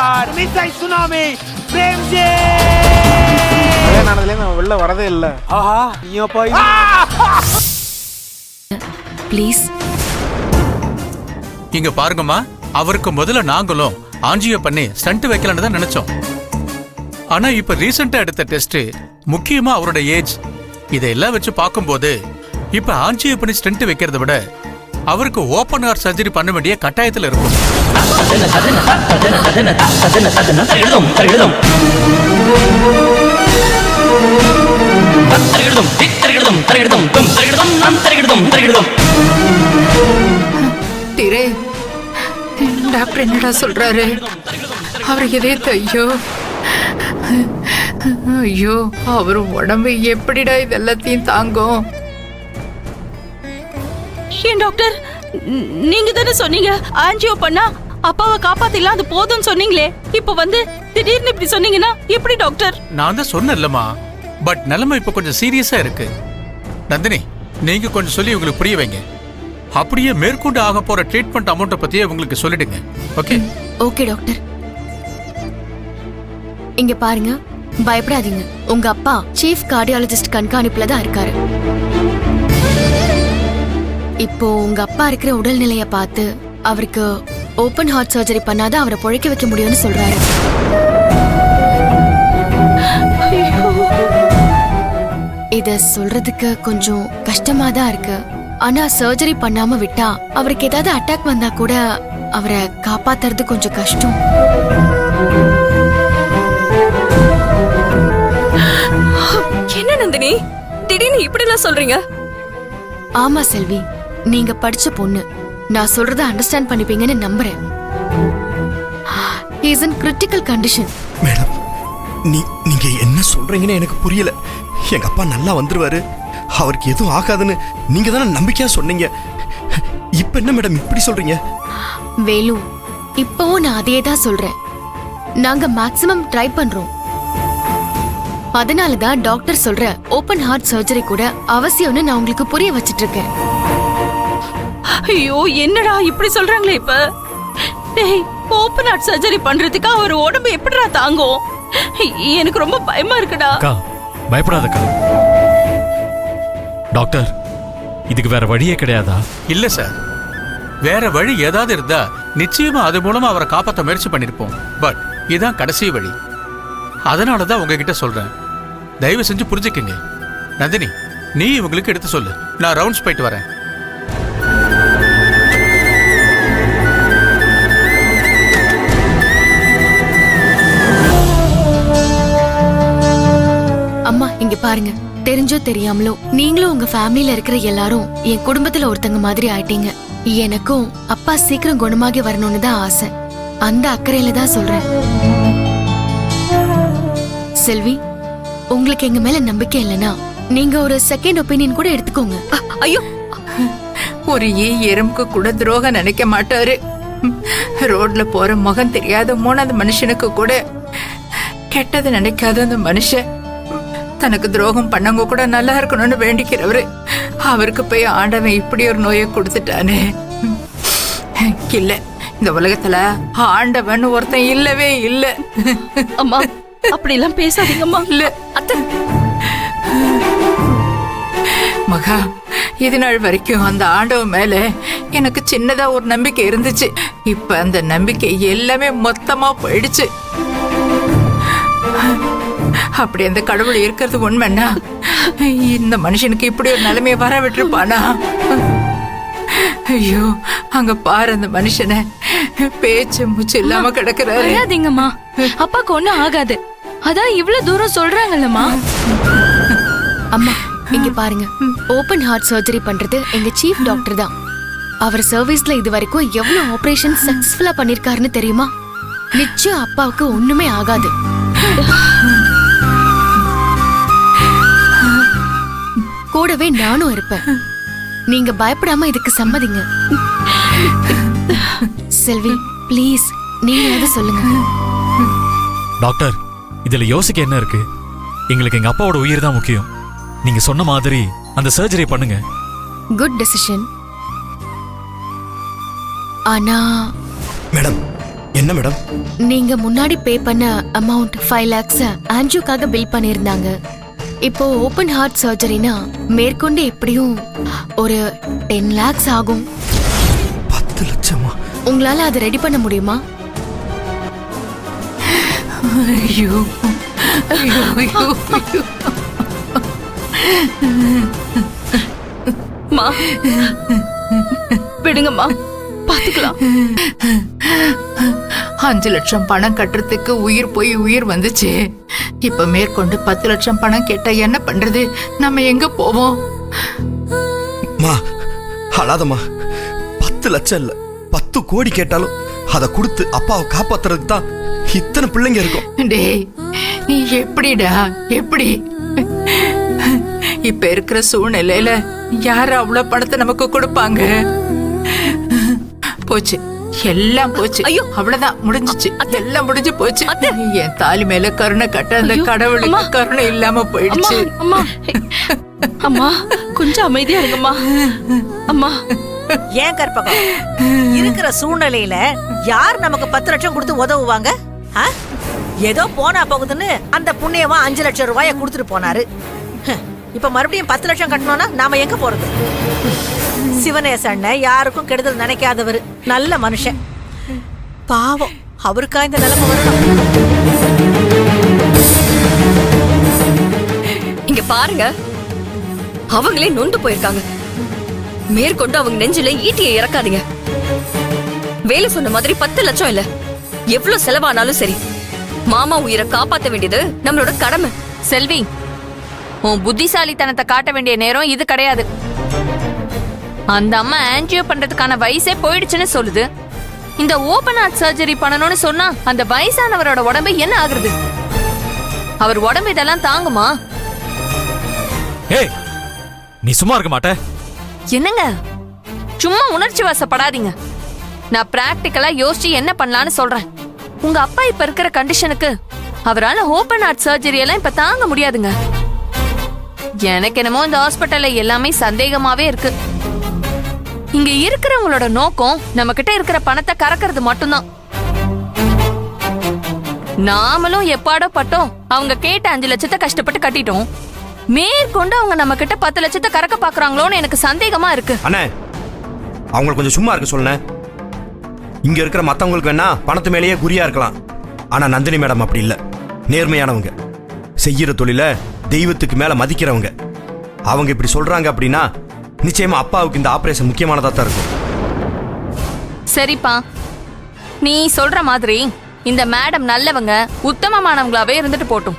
Sir மிஸ்ஸை tsunami Premji நானதுல நான் வெளில வரதே இல்ல. ஆஹா நீயோ போய் ப்ளீஸ் இங்க பாருங்கம்மா, அவருக்கு முதல்ல நாங்களும் ஆஞ்சியோ பண்ணி ஸ்டண்ட் வைக்கலான்னு தான் நினைச்சோம். ஆனா இப்ப ரீசெண்டா எடுத்த டெஸ்ட், முக்கியமா அவரோட ஏஜ், இதெல்லாம் வச்சு பார்க்கும்போது இப்ப ஆஞ்சியோ பண்ணி ஸ்டண்ட் வைக்கிறத விட அவருக்கு ஓபன் ஹார்ட் சர்ஜரி பண்ண வேண்டிய கட்டாயத்துல இருக்கும். திரே, டாக்டர் என்னடா சொல்றாரு? அவருக்கு இதே ஐயோ ஐயோ, அவர் உடம்பு எப்படிடா இதெல்லாத்தையும் தாங்கும்? ஏன் டாக்டர், நீங்க தானே சொன்னீங்க ஆஞ்சியோ பண்ணா அப்பாவை காப்பாத்திடலாம், அது போதும்னு சொன்னீங்களே. இப்ப வந்து திடீர்னு இப்படி சொன்னீங்கன்னா எப்படி டாக்டர்? நான் தான் சொன்னேன்லம்மா, பட் நிலைமை இப்ப கொஞ்சம் சீரியஸா இருக்கு. நந்தினி, நீங்க கொஞ்சம் சொல்லி உங்களுக்கு புரிய வைங்க. அப்படியே மேற்கொண்டு ஆக போற ட்ரீட்மெண்ட் அமௌண்ட்டை பத்தியே உங்களுக்கு சொல்லிடுங்க. ஓகே? Okay doctor. இங்க பாருங்க, பயப்படாதீங்க. உங்க அப்பா சீஃப் கார்டியாலஜிஸ்ட் கண்காணிப்புல தான் இருக்காரு. இப்போ உங்க அப்பா இருக்கிற உடல்நிலைய பார்த்து அவருக்கு ஓபன் ஹார்ட் சர்ஜரி பண்ணாதான் அவரை பொழைக்க வைக்க முடியும்னு சொல்றாரு. இத சொல்றதுக்கு கொஞ்சம் கஷ்டமா தான் இருக்கு. ஆனா சர்ஜரி பண்ணாம விட்டா அவருக்கு ஏதாவது அட்டாக் வந்தா கூட அவரை காப்பாத்துறது கொஞ்சம் கஷ்டம். என்ன நந்தினி, திடீர்னு இப்படி எல்லாம் சொல்றீங்க? ஆமா செல்வி, நீங்க படிச்ச பொண்ணு, நான் சொல்றத அண்டர்ஸ்டாண்ட் பண்ணிப்பீங்கன்னு நம்புறேன். He is in critical condition. Madam, நீங்க என்ன சொல்றீங்கன்னு எனக்கு புரியல. எங்க அப்பா நல்லா வந்துருவாரு, அவருக்கு எதுவும் ஆகாதுன்னு நீங்க தானே நம்பிக்கையா சொன்னீங்க. இப்ப என்ன மேடம் இப்படி சொல்றீங்க? வேலு, இப்பவும் நான் அதே தான் சொல்றேன். நாங்க மேக்ஸிமம் ட்ரை பண்றோம். அதனாலதான் டாக்டர் சொல்ற ஓபன் ஹார்ட் சர்ஜரி கூட அவசியம்னு நான் உங்களுக்கு புரிய வச்சிட்டு இருக்கேன். ஐயோ, என்னடா இப்படி சொல்றாங்களே இப்ப? டேய், ஓபன் ஹார்ட் சர்ஜரி பண்றதுக்கு அவர் உடம்பு எப்படிடா தாங்கும்? எனக்கு ரொம்ப பயமா இருக்குடா. அக்கா, பயப்படாதக்கா. டாக்டர், இதுக்கு வேற வழியே கிடையாதா? இல்ல சார், வேற வழி ஏதாவது இருந்தா நிச்சயமா அது மூலமா அவரை காப்பாற்ற முயற்சி பண்ணிருப்போம். பட் இதான் கடைசி வழி. அதனாலதான் உங்ககிட்ட சொல்றேன், தயவு செஞ்சு புரிஞ்சுக்கங்க. நந்தினி, நீ இவங்களுக்கு எடுத்து சொல்லு, நான் ரவுண்ட்ஸ் போயிட்டு வரேன். அம்மா இங்க பாருங்க, தெரிஞ்சோ தெரியாமலோ நீங்களும் உங்க ஃபேமிலில இருக்கிற எல்லாரும் என் குடும்பத்துல ஒருத்தங்க மாதிரி ஆயிட்டீங்க. எனக்கும் அப்பா சீக்கிரம் குணமாகி வரணும்னு தான் ஆசை. அந்த அக்கறையில தான் சொல்றேன். செல்வி, உங்களுக்கு எங்க மேல நம்பிக்கை இல்லைன்னா நீங்க ஒரு செகண்ட் ஒப்பீனியன் கூட எடுத்துக்கோங்க. ஐயோ, ஒரு எறும்புக்கு கூட துரோகம் நினைக்க மாட்டாரு. ரோட்ல போற முகம் தெரியாத மூணாவது மனுஷனுக்கு கூட கெட்டது நினைக்காத அந்த மனுஷன் தனக்கு துரோகம் பண்ணவங்க கூட நல்லா இருக்கணும்னு வேண்டிக்கிறவரு, அவருக்கு போய் ஆண்டவன் இப்படி ஒரு நோயை கொடுத்துட்டானே. இல்ல, இந்த உலகத்துல ஆண்டவன் ஒருத்தன் இல்லவே இல்ல. அம்மா, அப்படி எல்லாம் பேசாதீங்கம்மா. இல்ல அத்தை மகா, இது நாள் வரைக்கும் அந்த ஆண்டவன் மேல எனக்கு சின்னதா ஒரு நம்பிக்கை இருந்துச்சு. இப்ப அந்த நம்பிக்கை எல்லாமே மொத்தமா போயிடுச்சு. அப்படி அந்த கடவுள் இருக்கிறது உண்மைன்னா இந்த மனுஷனுக்கு இப்படி ஒரு நிலைமையை வர விட்டுருப்பானா? ஐயோ, அங்க பாரு அந்த மனுஷனை, பேச்சு மூச்சு இல்லாம கிடக்குறாரு. அழாதீங்கம்மா, அப்பாக்கு ஒண்ணும் ஆகாது. அதான் இவ்வளவு தூரம் சொல்றாங்கல்லம்மா. அம்மா இங்க பாருங்க, ஓபன் ஹார்ட் சர்ஜரி பண்றது எங்க சீஃப் டாக்டர் தான். அவர் சர்வீஸ்ல இது வரைக்கும் எவ்வளவு ஆபரேஷன் சக்சஸ்ஃபுல்லா பண்ணிருக்காருன்னு தெரியுமா? நிச்சயம் அப்பாவுக்கு ஒண்ணுமே ஆகாது. கூடவே நானும் இருப்பேன். நீங்க பயப்படாம இதுக்கு சம்மதிங்க. செல்வி, ப்ளீஸ் நீங்க சொல்லுங்க. டாக்டர், இதுல யோசிக்க என்ன இருக்கு? எங்களுக்கு எங்க அப்பாவோட உயிர் தான் முக்கியம். நீங்க சொன்ன மாதிரி அந்த சர்ஜரி பண்ணுங்க. Good decision. ஆனா மேடம், என்ன மேடம்? நீங்க முன்னாடி பே பண்ண அமௌண்ட் 5 lakhs ஆன்ஜியோக்காக பில் பண்ணியிருந்தாங்க. இப்போ ஓபன் ஹார்ட் சர்ஜரினா மேற்கொண்டு எப்படியும் ஒரு 10 lakhs ஆகும். 10 லட்சமா? உங்களால அதை ரெடி பண்ண முடியுமா? ஐயோ ஐயோ ஐயோ ஐயோ. மா விடுங்கம்மா, பாத்துக்கலாம். 5 லட்சம் பணம் கட்டுறதுக்கு உயிர் போய் உயிர் வந்துச்சு. இப்ப மேற்கொண்டு 10 லட்சம் பணம் கேட்டா என்ன பண்றது? நம்ம எங்க போவோம்? மா அழாதம்மா. 10 லட்சம் இல்ல, 10 கோடி கேட்டாலும் அதை கொடுத்து அப்பாவை காப்பாத்துறதுக்கு தான் இத்தனை பிள்ளைங்க இருக்கும். டேய், நீ எப்படிடா எப்படி? இப்ப இருக்கிற சூழ்நிலையில யாரு அவ்வளவு பணத்தை நமக்கு கொடுப்பாங்க? போச்சு, எல்லாம் போச்சு. ஐயோ, அவ்வளவுதான், முடிஞ்சிச்சு. எல்லாம் முடிஞ்சு போச்சு. என் தாலி மேல கருணை கட்ட அந்த கடவுளுக்கு கருணை இல்லாம போயிடுச்சு. அம்மா அம்மா கொஞ்சம் அமைதியா இருங்கம்மா. அம்மா ஏன் கற்பகம், இருக்கிற சூழ்நிலையில யார் நமக்கு 10 லட்சம் கொடுத்து உதவுவாங்க? ஏதோ போனா போகுதுன்னு அந்த புண்ணியமா 5 லட்சம் ரூபாய கொடுத்துட்டு போனாரு. இப்ப மறுபடியும் 10 லட்சம் கட்டணும்னா நாம எங்க போறது? சிவனேச அண்ணன் யாருக்கும் கெடுதல் நினைக்காதவர், நல்ல மனுஷன். பாவம், அவருக்கா இந்த நிலைமை வரணும்? இங்க பாருங்க, அவங்களே நொந்து போயிருக்காங்க. மேற்கொண்டு அவங்க நெஞ்சில ஈட்டியை இறக்காதீங்க. வேலை சொன்ன மாதிரி 10 லட்சம் இல்ல, எவ்வளவு செலவானாலும் சரி, மாமா உயிரை காப்பாத்த வேண்டியது நம்மளோட கடமை. செல்வி, உன் புத்திசாலித்தனத்தை காட்ட வேண்டிய நேரம் இது கிடையாது. அந்த அம்மா ஆன்ஜியோ பண்றதுக்கான வயசே போயிடுச்சுன்னு சொல்லுது. இந்த ஓபன் ஹார்ட் சர்ஜரி பண்ணணும்னு சொன்னா அந்த வயசானவரோட உடம்பு என்ன ஆகுறது? அவர் உடம்பு இதெல்லாம் தாங்குமா? ஏய், நீ சும்மா இருக்க மாட்ட? என்னங்க, சும்மா உணர்ச்சி வசப்படாதீங்க. நான் பிராக்டிக்கலா யோசிச்சு என்ன பண்ணலான்னு சொல்றேன். உங்க அப்பா இப்ப இருக்கிற கண்டிஷனுக்கு அவரால ஓபன் ஹார்ட் சர்ஜரி எல்லாம் இப்ப தாங்க முடியாதுங்க. எனக்கு என்னமோ இந்த ஹாஸ்பிட்டல்ல எல்லாமே சந்தேகமாவே இருக்கு. இங்க இருக்கிறவங்களோட நோக்கம் நம்ம கிட்ட இருக்கிற பணத்தை கறக்கிறது மட்டும்தான். நாமளும் எப்பாடோ பட்டோம் அவங்க கேட்ட 5 லட்சத்தை கஷ்டப்பட்டு கட்டிட்டோம். மேற்கொண்டு அவங்க நம்ம கிட்ட 10 லட்சத்தை கறக்க பாக்குறாங்களோன்னு எனக்கு சந்தேகமா இருக்கு. அண்ணே, அவங்களுக்கு கொஞ்சம் சும்மா இருக்க சொல்லுங்க. இங்க இருக்கிற மத்தவங்களுக்கு வேணா பணத்து மேலேயே குறியா இருக்கலாம். ஆனா நந்தினி மேடம் அப்படி இல்ல, நேர்மையானவங்க, செய்யற தொழில தெய்வத்துக்கு மேல மதிக்கிறவங்க. அவங்க இப்படி சொல்றாங்க அப்படின்னா நிச்சயமா அப்பாவுக்கு இந்த ஆபரேஷன் முக்கியமானதா தான் இருக்கும். சரிப்பா, நீ சொல்ற மாதிரி இந்த மேடம் நல்லவங்க, உத்தமமானவங்களாவே இருந்துட்டு போட்டும்.